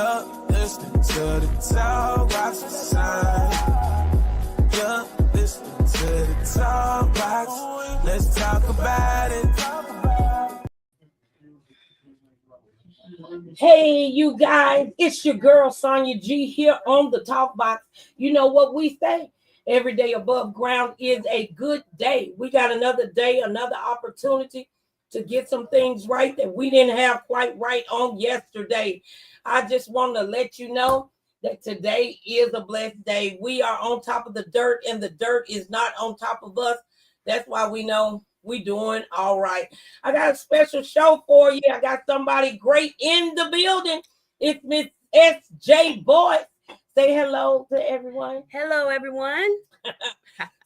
You're listening to the TalkBox Announcement. You're listening to the TalkBox. Let's talk about it. Hey, you guys, it's your girl Sonya G here on the TalkBox. You know what we say? Every day above ground is a good day. We got another day, another opportunity to get some things right that we didn't have quite right on yesterday. I just want to let you know that today is a blessed day. We are on top of the dirt, and the dirt is not on top of us. That's why we know we doing all right. I got a special show for you. I got somebody great in the building. It's Miss S.J. Boyce. Say hello to everyone. Hello, everyone.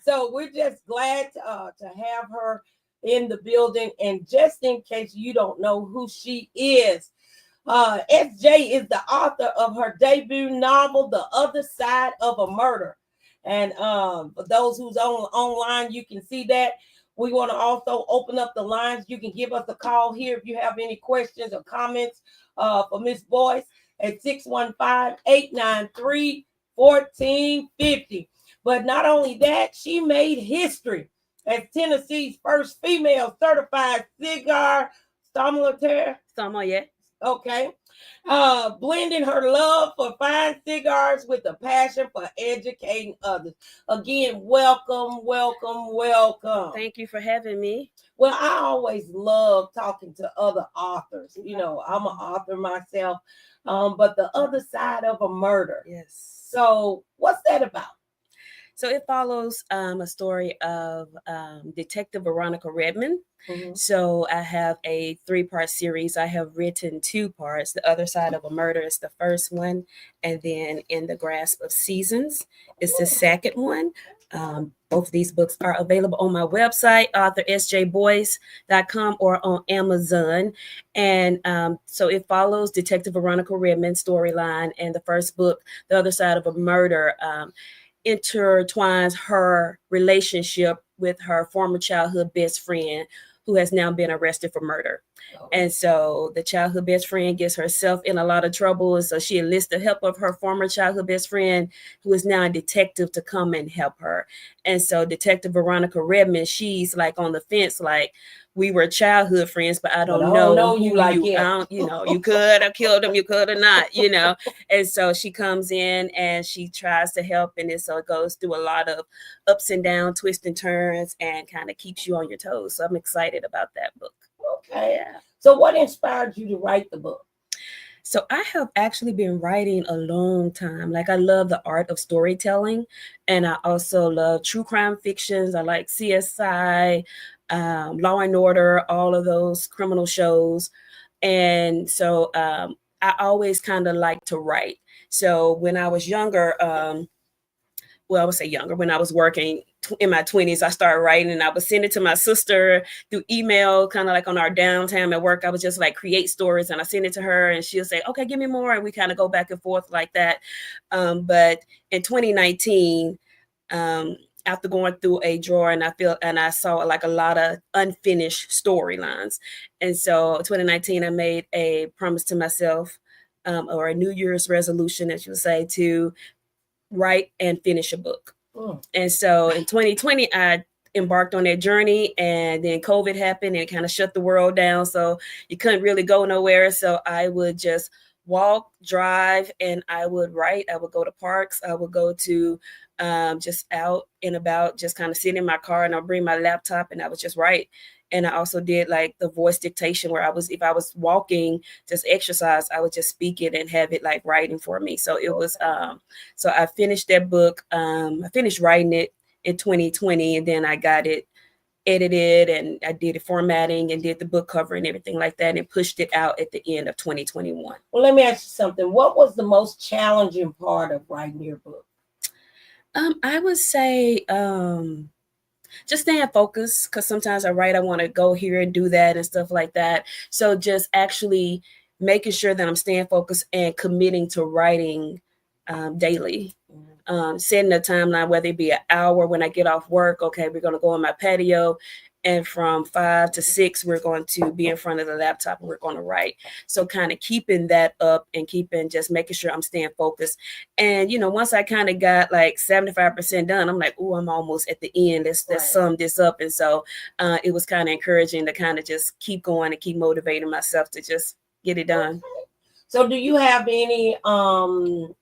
So we're just glad to have her in the building. And just in case you don't know who she is, S.J. is the author of her debut novel, The Other Side of a Murder. And for those who's online, you can see that. We want to also open up the lines. You can give us a call here if you have any questions or comments for Miss Boyce at 615-893-1450. But not only that, she made history as Tennessee's first female certified cigar sommelier. Okay. Blending her love for fine cigars with a passion for educating others. Again, welcome. Thank you for having me. Well, I always love talking to other authors. You know, I'm an author myself, but The Other Side of a Murder. Yes. So what's that about? So it follows a story of Detective Veronica Redmond. Mm-hmm. So I have a 3-part series. I have written 2 parts. The Other Side of a Murder is the first one, and then In the Grasp of Seasons is the second one. Both of these books are available on my website, authorsjboyce.com, or on Amazon. And so it follows Detective Veronica Redmond's storyline. And the first book, The Other Side of a Murder, intertwines her relationship with her former childhood best friend, who has now been arrested for murder. Oh. And so the childhood best friend gets herself in a lot of trouble. And so she enlists the help of her former childhood best friend, who is now a detective, to come and help her. And so Detective Veronica Redmond, she's like on the fence, like, we were childhood friends, but I don't know you like you could have killed him, you could have not, And so she comes in and she tries to help, and so it goes through a lot of ups and downs, twists and turns, and kind of keeps you on your toes. So I'm excited about that book. Okay. Yeah. So what inspired you to write the book? So I have actually been writing a long time. Like, I love the art of storytelling, and I also love true crime fictions. I like CSI, Law and Order, all of those criminal shows. And so I always kind of like to write. So when I was younger, I would say younger, when I was working in my 20s, I started writing, and I would send it to my sister through email, kind of like on our downtime at work. I would just like create stories, and I send it to her, and she'll say, okay, give me more. And we kind of go back and forth like that. But in 2019, after going through a drawer, and I saw like a lot of unfinished storylines. And so 2019, I made a promise to myself, or a New Year's resolution, as you would say, to write and finish a book. And so in 2020, I embarked on that journey, and then COVID happened and it kind of shut the world down. So you couldn't really go nowhere. So I would just walk, drive, and I would write. I would go to parks. I would go to just out and about, just kind of sit in my car, and I'll bring my laptop and I would just write. And I also did like the voice dictation, where if I was walking, just exercise, I would just speak it and have it like writing for me. So it was, so I finished that book. I finished writing it in 2020, and then I got it edited, and I did the formatting and did the book cover and everything like that, and pushed it out at the end of 2021. Well, let me ask you something. What was the most challenging part of writing your book? I would say, just staying focused, because sometimes I write, I want to go here and do that and stuff like that. So just actually making sure that I'm staying focused and committing to writing daily. Setting a timeline, whether it be an hour when I get off work. Okay, we're going to go on my patio And from 5 to 6, we're going to be in front of the laptop and we're going to write. So kind of keeping that up and keeping just making sure I'm staying focused. And, once I kind of got like 75% done, I'm like, oh, I'm almost at the end. Let's sum this up. And so it was kind of encouraging to kind of just keep going and keep motivating myself to just get it done. So do you have any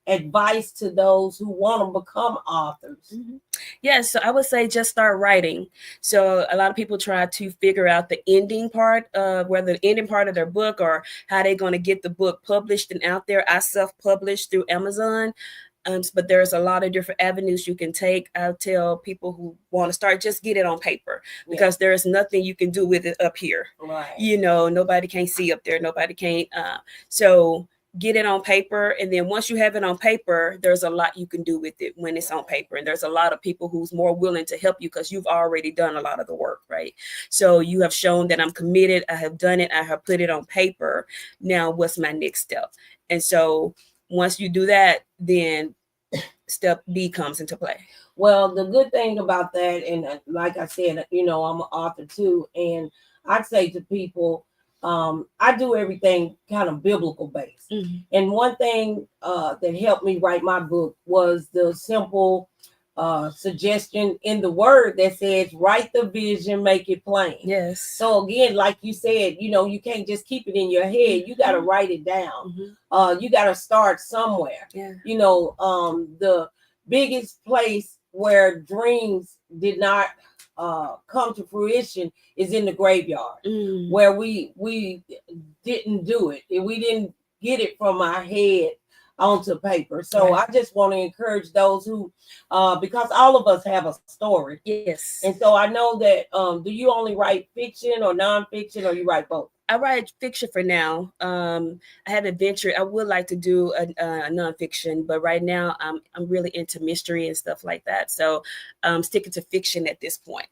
advice to those who want to become authors? Mm-hmm. Yeah, so I would say just start writing. So a lot of people try to figure out the ending part, whether the ending part of their book or how they're going to get the book published and out there. I self-published through Amazon. But there's a lot of different avenues you can take. I'll tell people who want to start, just get it on paper, because there's nothing you can do with it up here. Right. Nobody can see up there. Nobody can. So get it on paper. And then once you have it on paper, there's a lot you can do with it when it's on paper. And there's a lot of people who's more willing to help you because you've already done a lot of the work, right? So you have shown that I'm committed. I have done it. I have put it on paper. Now what's my next step? And so once you do that, then step B comes into play. Well, the good thing about that, and like I said, I'm an author too, and I'd say to people, I do everything kind of biblical based. Mm-hmm. And one thing that helped me write my book was the simple suggestion in the word that says, write the vision, make it plain. Yes. So again, like you said, you can't just keep it in your head. You got to write it down. Mm-hmm. You got to start somewhere. Yeah. The biggest place where dreams did not come to fruition is in the graveyard, where we didn't do it. We didn't get it from our head onto paper. So I just want to encourage those who, because all of us have a story. Yes. And so I know that, do you only write fiction or nonfiction, or you write both? I write fiction for now. I haven't ventured. I would like to do a nonfiction, but right now I'm really into mystery and stuff like that. So I'm sticking to fiction at this point.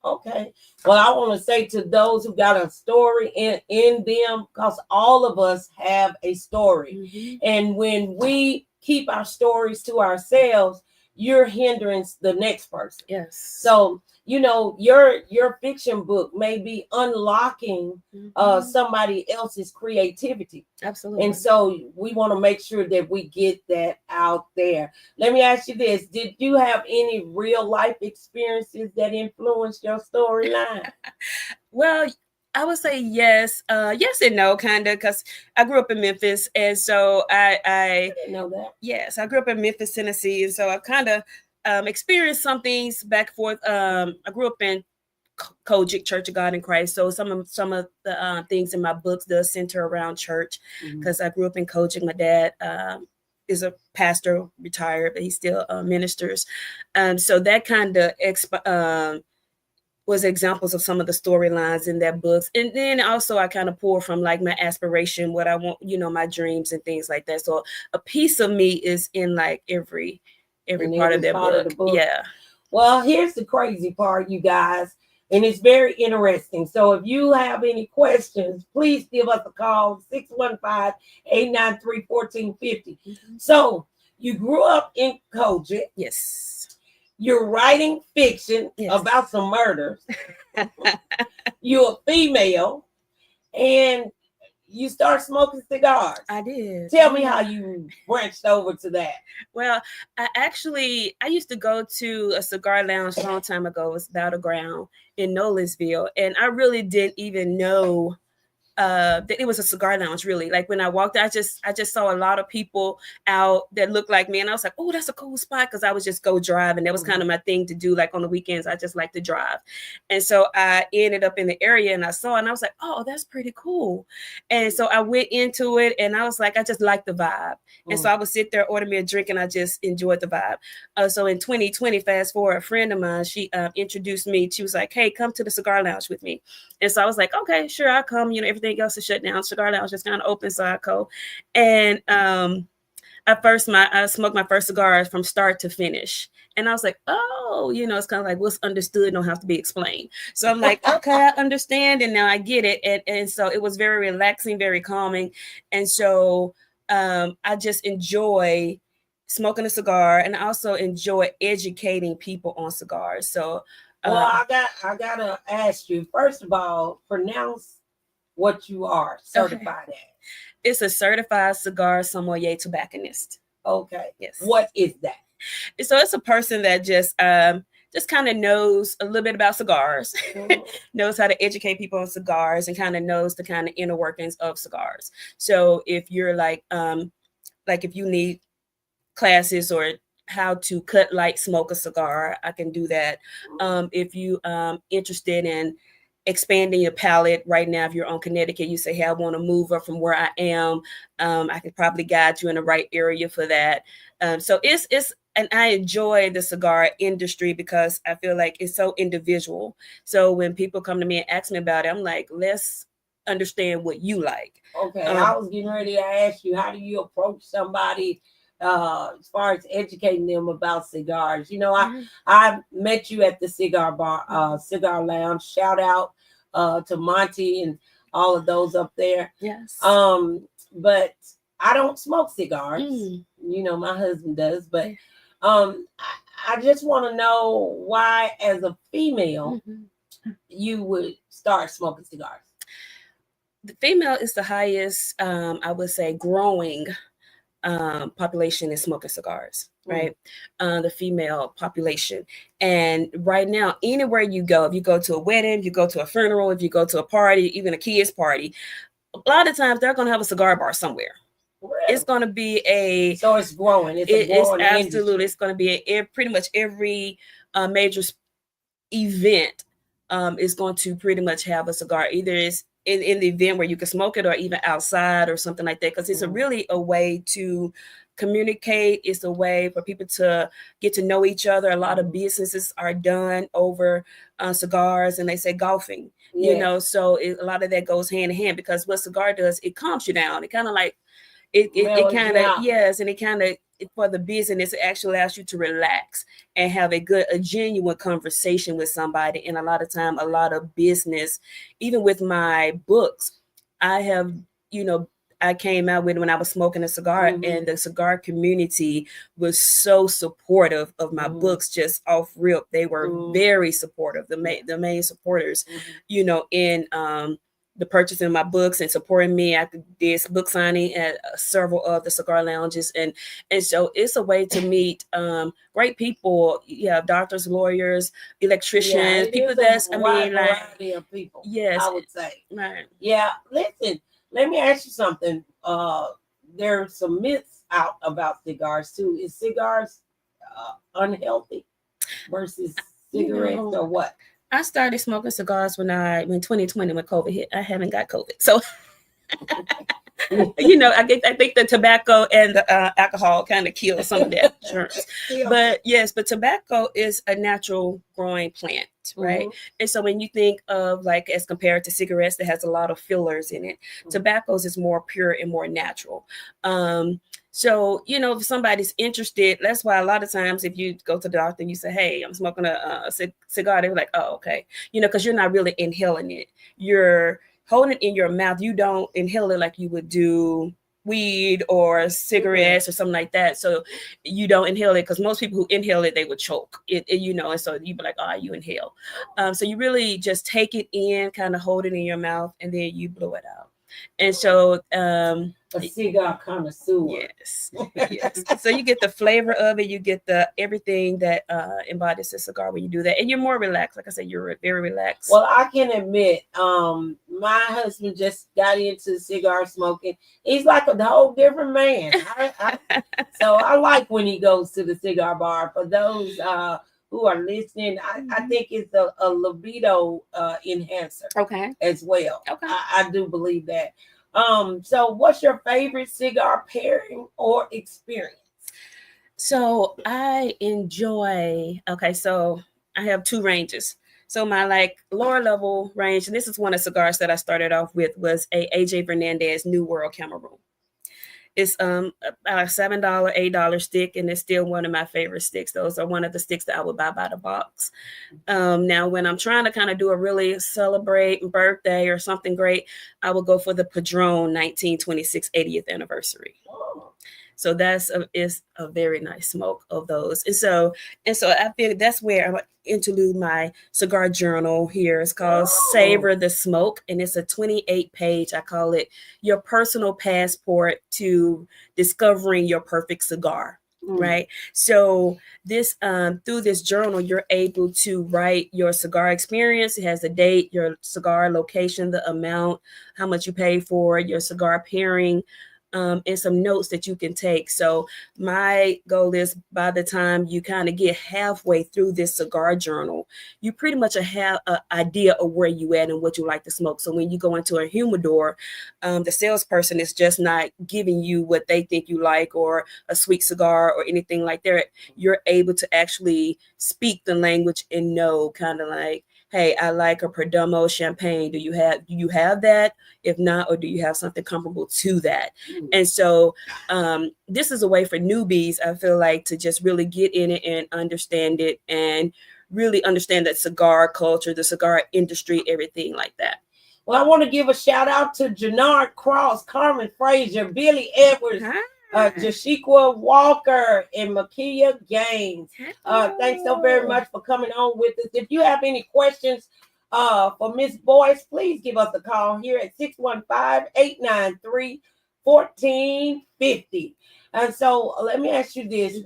Okay. Well, I want to say to those who got a story in them, because all of us have a story. Mm-hmm. And when we keep our stories to ourselves, you're hindering the next person. Yes. So, your fiction book may be unlocking somebody else's creativity. Absolutely. And so we want to make sure that we get that out there. Let me ask you this. Did you have any real life experiences that influenced your storyline? Well, I would say yes. Yes and no, kind of, because I grew up in Memphis. And so I didn't know that. Yes, I grew up in Memphis, Tennessee. And so I kind of experienced some things back and forth. I grew up in Kojic, Church of God in Christ. So some of the things in my books does center around church, because I grew up in Kojic. My dad is a pastor, retired, but he still ministers. So that kind of was examples of some of the storylines in that books. And then also I kind of pour from like my aspiration, what I want, my dreams and things like that. So a piece of me is in like every part of that book. Yeah. Well, here's the crazy part, you guys, and it's very interesting. So if you have any questions, please give us a call, 615-893-1450. Mm-hmm. So you grew up in Kojic. Yes. You're writing fiction about some murders. You're a female, and you start smoking cigars. I did. Tell me how you branched over to that. Well, I used to go to a cigar lounge a long time ago. It was Battleground in Nolensville, and I really didn't even know that it was a cigar lounge, really. Like when I walked out, I just saw a lot of people out that looked like me, and I was like, oh, that's a cool spot, because I would just go drive, and that was kind of my thing to do. Like on the weekends, I just like to drive. And so I ended up in the area, and I saw it, and I was like, oh, that's pretty cool. And so I went into it, and I was like, I just like the vibe. And so I would sit there, order me a drink, and I just enjoyed the vibe. So in 2020, fast forward, a friend of mine, she introduced me. She was like, hey, come to the cigar lounge with me. And so I was like, okay, sure, I'll come. Everything else is shut down. Cigar lounge just kind of open, so I go. And I smoked my first cigar from start to finish. And I was like, oh, it's kind of like what's understood don't have to be explained. So I'm like, okay, I understand. And now I get it. And so it was very relaxing, very calming. And so I just enjoy smoking a cigar, and I also enjoy educating people on cigars. So Well, I gotta ask you first of all, pronounce what you are certified as. It's a certified cigar sommelier tobacconist. Okay. Yes. What is that? So it's a person that just kind of knows a little bit about cigars, knows how to educate people on cigars, and kind of knows the kind of inner workings of cigars. So if you're like if you need classes or how to cut, light, smoke a cigar, I can do that. If you interested in expanding your palate right now, if you're on Connecticut, you say, hey, I want to move up from where I am, I could probably guide you in the right area for that. So it's and I enjoy the cigar industry because I feel like it's so individual. So when people come to me and ask me about it, I'm like, let's understand what you like. Okay, I was getting ready to ask you, how do you approach somebody as far as educating them about cigars? You know, I met you at the cigar bar, cigar lounge. Shout out to Monty and all of those up there. Yes. But I don't smoke cigars. You know, my husband does, but I just want to know why, as a female, you would start smoking cigars. The female is the highest, I would say, growing population in smoking cigars, right? The female population. And right now, anywhere you go, if you go to a wedding, if you go to a funeral, if you go to a party, even a kid's party, a lot of times they're going to have a cigar bar somewhere. Really? It's going to be so it's growing. It's absolutely industry. It's going to be pretty much every major event is going to pretty much have a cigar. Either it's in the event where you can smoke it, or even outside or something like that, because it's really a way to communicate. It's a way for people to get to know each other. A lot of businesses are done over cigars, and they say golfing, you know, so a lot of that goes hand in hand, because what cigar does, it calms you down. It kind of like it kind of, yes, and it kind of, for the business, it actually allows you to relax and have a genuine conversation with somebody. And a lot of time, a lot of business, even with my books, I have, you know, I came out with when I was smoking a cigar, and the cigar community was so supportive of my books, just off rip. They were very supportive, the main supporters, you know, in the purchasing of my books and supporting me. I did book signing at several of the cigar lounges, and so it's a way to meet great people. You have doctors, lawyers, electricians, people that's variety of people. Yes, I would say. Right. Yeah, listen. Let me ask you something. There's some myths out about cigars too. Is cigars unhealthy versus cigarettes, or what? I started smoking cigars when 2020, when COVID hit. I haven't got COVID, so you know, I think the tobacco and the alcohol kind of kill some of that germs. But yes, but tobacco is a natural growing plant, right? And so when you think of, like, as compared to cigarettes that has a lot of fillers in it, tobaccos is more pure and more natural. So, you know, if somebody's interested, that's why a lot of times if you go to the doctor and you say, hey, I'm smoking a cigar, they're like, oh, okay. You know, because you're not really inhaling it. You're holding it in your mouth. You don't inhale it like you would do weed or cigarettes or something like that. So you don't inhale it, because most people who inhale it, they would choke it, you know, and so you'd be like, oh, you inhale. So you really just take it in, kind of hold it in your mouth, and then you blow it out. And so a cigar connoisseur. Yes. So you get the flavor of it, you get the everything that embodies a cigar when you do that, and you're more relaxed. Like I said, you're very relaxed. Well, I can admit, my husband just got into cigar smoking. He's like a whole different man. So I like when he goes to the cigar bar. For those who are listening, I think it's a libido enhancer. Okay. As well. Okay. I do believe that. So what's your favorite cigar pairing or experience? So I enjoy, so I have two ranges. So my like lower level range, and this is one of the cigars that I started off with, was a AJ Fernandez New World Cameroon. It's about a $7, $8 stick, and it's still one of my favorite sticks. Those are one of the sticks that I would buy by the box. Now, when I'm trying to kind of do a really celebrate birthday or something great, I will go for the Padron 1926 80th anniversary. Oh. So that's is a very nice smoke of those. And so I feel that's where I interlude my cigar journal here. It's called Savor the Smoke, and it's a 28-page. I call it your personal passport to discovering your perfect cigar. Right. So this through this journal, you're able to write your cigar experience. It has the date, your cigar location, the amount, how much you pay for it, your cigar pairing, and some notes that you can take. So my goal is by the time you kind of get halfway through this cigar journal, you pretty much have an idea of where you at and what you like to smoke. So when you go into a humidor, the salesperson is just not giving you what they think you like or a sweet cigar or anything like that. You're able to actually speak the language and know kind of like, hey, I like a Perdomo champagne. Do you have that? If not, or do you have something comparable to that? And so this is a way for newbies, I feel like, to just really get in it and understand it and really understand that cigar culture, the cigar industry, everything like that. Well, I want to give a shout out to Jannard Cross, Carmen Frazier, Billy Edwards, Jashikwa Walker, and Makia Gaines. Thanks so very much for coming on with us. If you have any questions for Miss Boyce, please give us a call here at 615-893-1450. And so let me ask you this.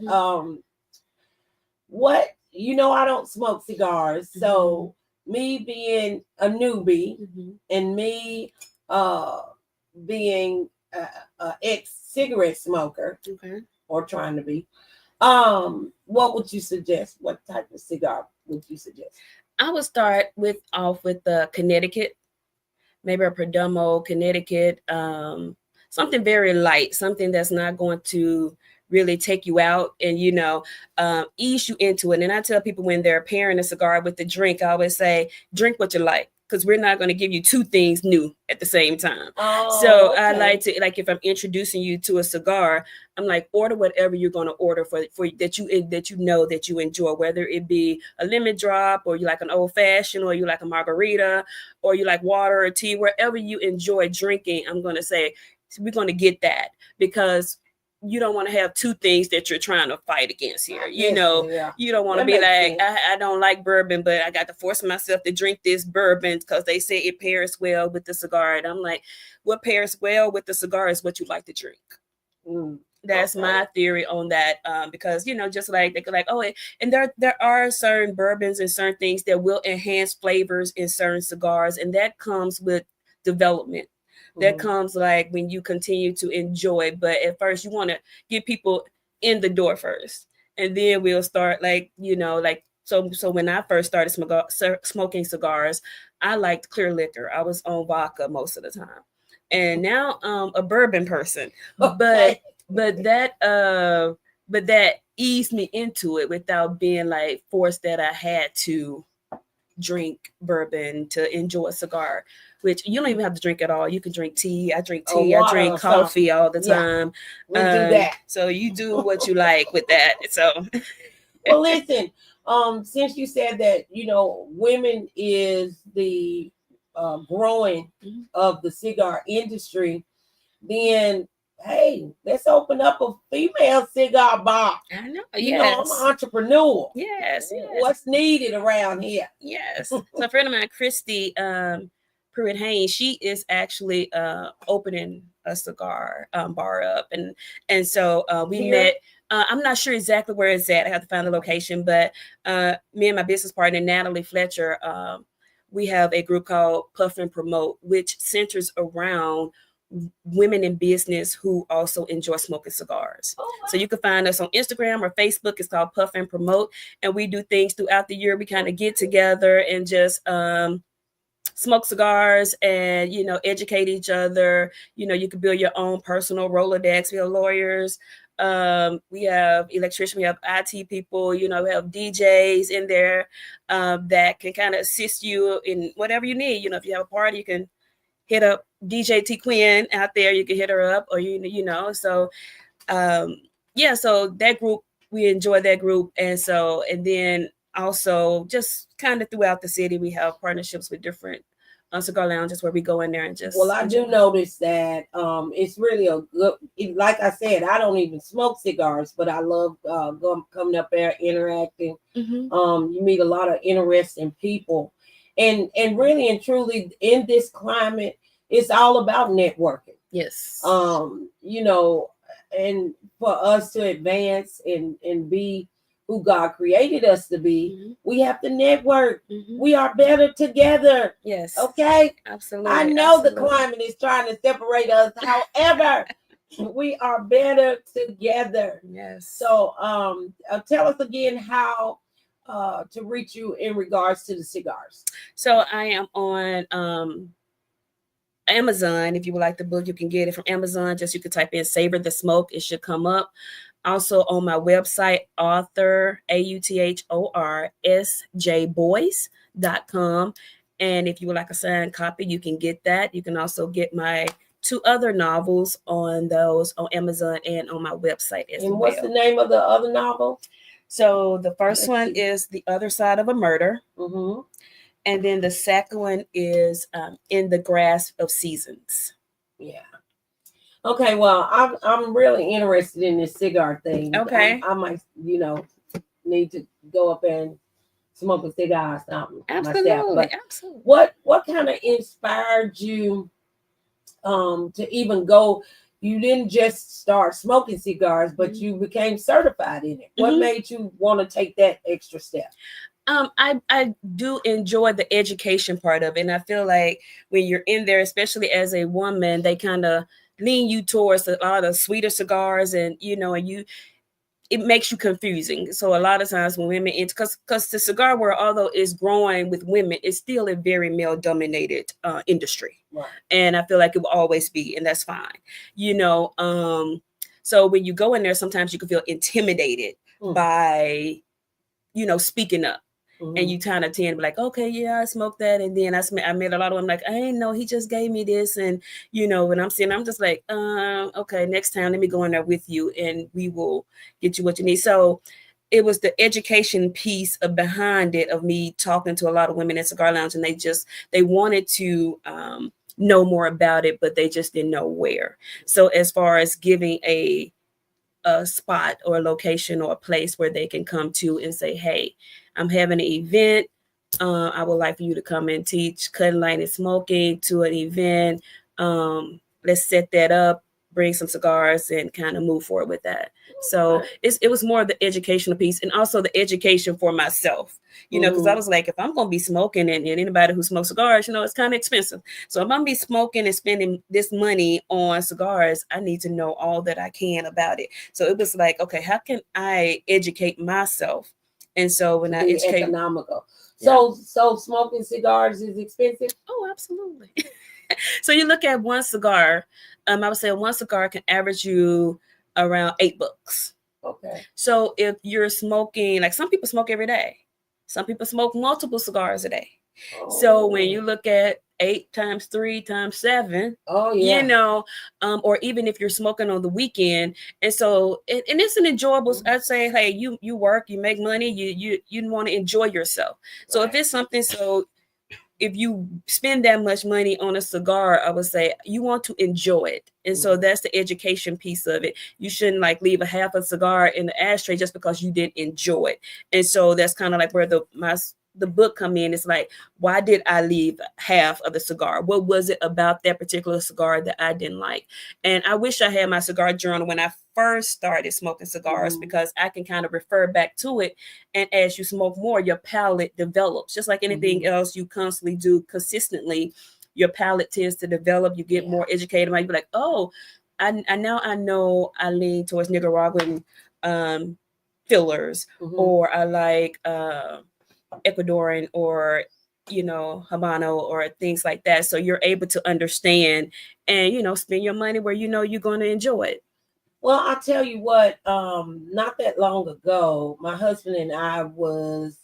What, I don't smoke cigars. So me being a newbie and me being an ex-cigarette smoker or trying to be, what would you suggest? What type of cigar would you suggest? I would start off with the Connecticut, maybe a Perdomo Connecticut, something very light, something that's not going to really take you out and, ease you into it. And I tell people when they're pairing a cigar with the drink, I always say, drink what you like, because we're not going to give you two things new at the same time. I like to, like, if I'm introducing you to a cigar, I'm like, order whatever you're going to order for that you enjoy, whether it be a lemon drop or you like an old fashioned or you like a margarita or you like water or tea, wherever you enjoy drinking. I'm going to say, we're going to get that, because you don't want to have two things that you're trying to fight against here. You don't want to be like, I don't like bourbon, but I got to force myself to drink this bourbon because they say it pairs well with the cigar. And I'm like, what pairs well with the cigar is what you like to drink. That's my theory on that. Because, just like they could like, and there are certain bourbons and certain things that will enhance flavors in certain cigars. And that comes with development. That comes like when you continue to enjoy, but at first you want to get people in the door first, and then we'll start so when I first started smoking cigars, I liked clear liquor. I was on vodka most of the time, and now I'm a bourbon person. But that eased me into it without being like forced that I had to drink bourbon to enjoy a cigar, which you don't even have to drink at all. You can drink tea. I drink tea. I drink coffee all the time. We do that. So you do what you like with that. So, well, listen. Since you said that, women is the growing of the cigar industry, then hey, let's open up a female cigar bar. I know. I'm an entrepreneur. Yes. What's needed around here? Yes. So a friend of mine, Christy Pruitt Haynes, she is actually opening a cigar bar up, and so we met. I'm not sure exactly where it's at. I have to find the location, but me and my business partner Natalie Fletcher, we have a group called Puff and Promote, which centers around women in business who also enjoy smoking cigars. So you can find us on Instagram or Facebook. It's called Puff and Promote, and we do things throughout the year. We kind of get together and just smoke cigars and educate each other. You can build your own personal Rolodex. We have lawyers, we have electricians, we have IT people, we have DJs in there that can kind of assist you in whatever you need. If you have a party, you can hit up DJ T Quinn out there. You can hit her up, or so so that group, we enjoy that group. And then also just kind of throughout the city, we have partnerships with different cigar lounges where we go in there and just. Well, I do notice that it's really a good. Like I said, I don't even smoke cigars, but I love coming up there, interacting. You meet a lot of interesting people, and really and truly in this climate, it's all about networking. Yes. And for us to advance and be who God created us to be, we have to network. We are better together. Yes. Okay. Absolutely. I know the climate is trying to separate us. However, we are better together. Yes. So tell us again how to reach you in regards to the cigars. So I am on Amazon. If you would like the book, you can get it from Amazon. Just you can type in Savor the Smoke. It should come up. Also on my website, author, AUTHORSJBoyce.com. And if you would like a signed copy, you can get that. You can also get my 2 other novels on Amazon and on my website as well. And what's the name of the other novel? So the first one is The Other Side of a Murder. And then the second one is In the Grasp of Seasons. Yeah. Okay, well, I'm really interested in this cigar thing. Okay. I might, need to go up and smoke a cigar or something myself. But Absolutely. What kind of inspired you to even go? You didn't just start smoking cigars, but you became certified in it. What made you want to take that extra step? I do enjoy the education part of it. And I feel like when you're in there, especially as a woman, they kind of lean you towards a lot of sweeter cigars, and it makes you confusing. So a lot of times when women, because the cigar world, although it's growing with women, it's still a very male dominated industry. Right. And I feel like it will always be, and that's fine. So when you go in there, sometimes you can feel intimidated by, speaking up. And you kind of tend to be like, okay, yeah, I smoked that. And then I made a lot of them like, I ain't know, he just gave me this. And, when I'm seeing, I'm just like, okay, next time, let me go in there with you and we will get you what you need. So it was the education piece behind it, of me talking to a lot of women in Cigar Lounge, and they wanted to know more about it, but they just didn't know where. So as far as giving a spot or a location or a place where they can come to and say, hey, I'm having an event. I would like for you to come and teach cutting, light, and smoking to an event. Let's set that up, bring some cigars, and kind of move forward with that. So it was more of the educational piece, and also the education for myself, because I was like, if I'm going to be smoking, and anybody who smokes cigars, it's kind of expensive. So if I'm going to be smoking and spending this money on cigars, I need to know all that I can about it. So it was like, okay, how can I educate myself? And so when I educate, economical. So smoking cigars is expensive? Oh, absolutely. So you look at one cigar, I would say one cigar can average you around $8. Okay. So if you're smoking, like some people smoke every day, some people smoke multiple cigars a day. So when you look at 8 times 3 times 7, or even if you're smoking on the weekend, and so and it's an enjoyable. I'd say, hey, you work, you make money, you want to enjoy yourself. So if it's something, so if you spend that much money on a cigar, I would say you want to enjoy it. And so that's the education piece of it. You shouldn't like leave a half a cigar in the ashtray just because you didn't enjoy it. And so that's kind of like where the book come in. It's like, why did I leave half of the cigar? What was it about that particular cigar that I didn't like? And I wish I had my cigar journal when I first started smoking cigars, because I can kind of refer back to it. And as you smoke more, your palate develops. Just like anything else you constantly do consistently, your palate tends to develop. You get more educated. You be like, oh, I now I know I lean towards Nicaraguan fillers, or I like Ecuadorian, or Habano, or things like that. So you're able to understand and spend your money where you're going to enjoy it. Well, I'll tell you what, not that long ago, my husband and I want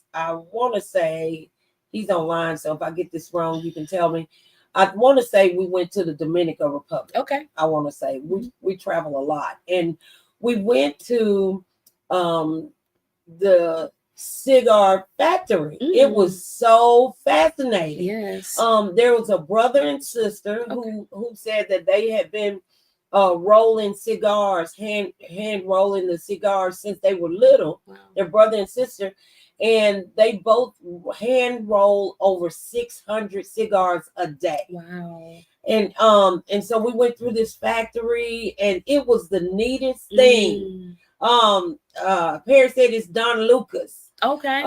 to say, he's online, so if I get this wrong, you can tell me. I want to say we went to the Dominican Republic. Okay. I want to say we travel a lot, and we went to the cigar factory. It was so fascinating. Yes. There was a brother and sister who said that they had been rolling cigars, hand rolling the cigars since they were little. Wow. Their brother and sister, and they both hand roll over 600 cigars a day. Wow. And so we went through this factory, and it was the neatest thing. Perry said it's Don Lucas. Okay.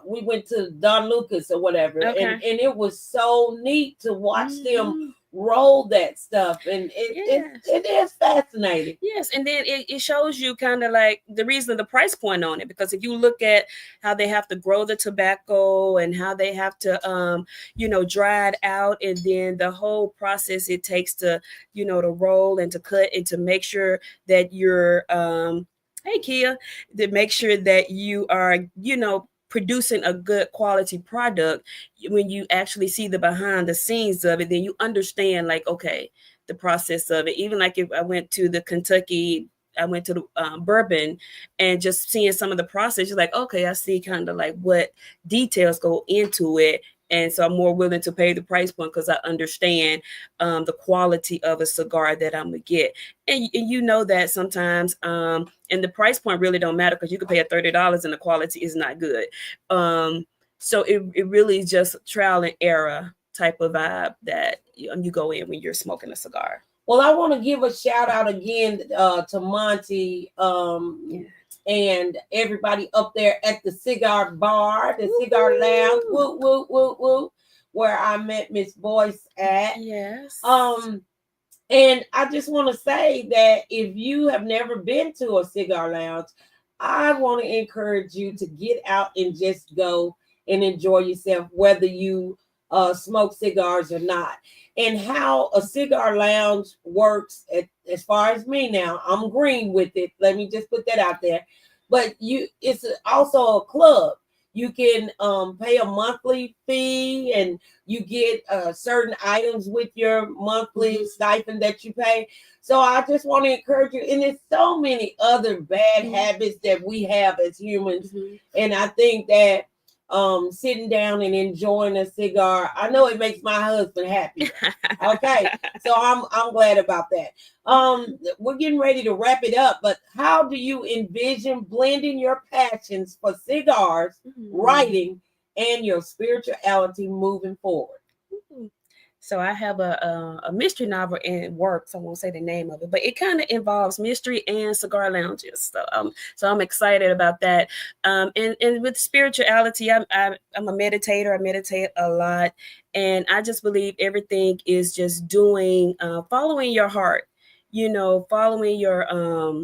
We went to Don Lucas or whatever, and it was so neat to watch them roll that stuff, and it is fascinating. Yes, and then it shows you kind of like the reason, the price point on it, because if you look at how they have to grow the tobacco and how they have to dry it out, and then the whole process it takes to to roll and to cut and to make sure that you're hey Kia, to make sure that you are producing a good quality product. When you actually see the behind the scenes of it, then you understand like, okay, the process of it. Even like if I went to the Kentucky, I went to the bourbon, and just seeing some of the process, you're like, okay, I see kind of like what details go into it. And so I'm more willing to pay the price point because I understand the quality of a cigar that I'm gonna get. And you know that sometimes, and the price point really don't matter because you could pay $30 and the quality is not good. So it really is just trial and error type of vibe that you go in when you're smoking a cigar. Well, I want to give a shout out again to Monty and everybody up there at the cigar bar, the cigar lounge, woo, woo, woo, woo, where I met Miss Boyce at. Yes. And I just want to say that if you have never been to a cigar lounge, I want to encourage you to get out and just go and enjoy yourself, whether you smoke cigars or not. And how a cigar lounge works, as far as me now, I'm green with it. Let me just put that out there. But it's also a club. You can pay a monthly fee, and you get certain items with your monthly stipend that you pay. So I just want to encourage you. And there's so many other bad habits that we have as humans. And I think that sitting down and enjoying a cigar, I know it makes my husband happy. Okay, so I'm glad about that. We're getting ready to wrap it up, but how do you envision blending your passions for cigars, writing, and your spirituality moving forward? So I have a mystery novel in works. I won't say the name of it, but it kind of involves mystery and cigar lounges. So I'm excited about that. And with spirituality, I'm a meditator. I meditate a lot, and I just believe everything is just doing, following your heart. Following your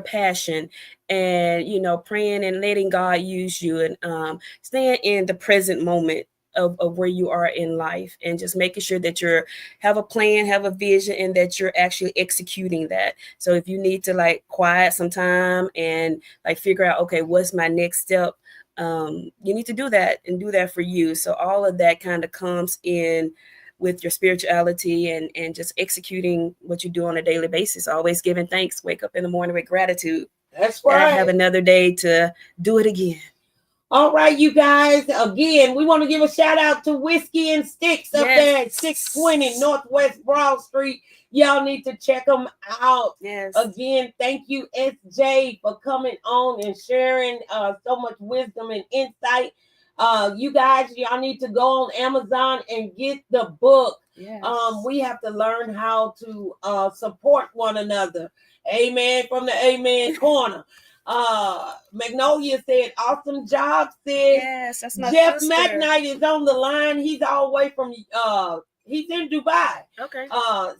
passion, and praying and letting God use you, and staying in the present moment of where you are in life, and just making sure that you have a plan, have a vision, and that you're actually executing that. So if you need to like quiet some time and like figure out, okay, what's my next step? You need to do that and do that for you. So all of that kind of comes in with your spirituality and just executing what you do on a daily basis, always giving thanks, wake up in the morning with gratitude. That's right. I have another day to do it again. All right, you guys. Again, we want to give a shout out to Whiskey and Sticks up there at 620 Northwest Broad Street. Y'all need to check them out. Yes. Again, thank you, SJ, for coming on and sharing so much wisdom and insight. You guys, y'all need to go on Amazon and get the book. Yes. We have to learn how to support one another. Amen. From the Amen Corner. Magnolia said, awesome job, sis. Yes, that's my Jeff sister. McKnight is on the line. He's all the way from he's in Dubai. Okay.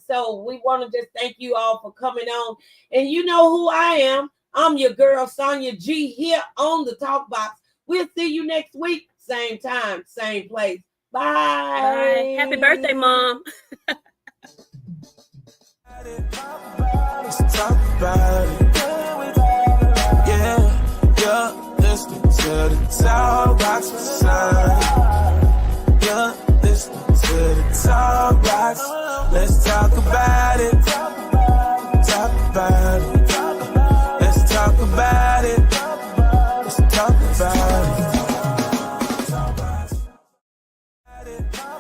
So we want to just thank you all for coming on. And you know who I am. I'm your girl, Sonya G, here on the TalkBox. We'll see you next week. Same time, same place. Bye. Bye. Happy birthday, Mom. Let's talk about it. Yeah, listening to the TalkBox.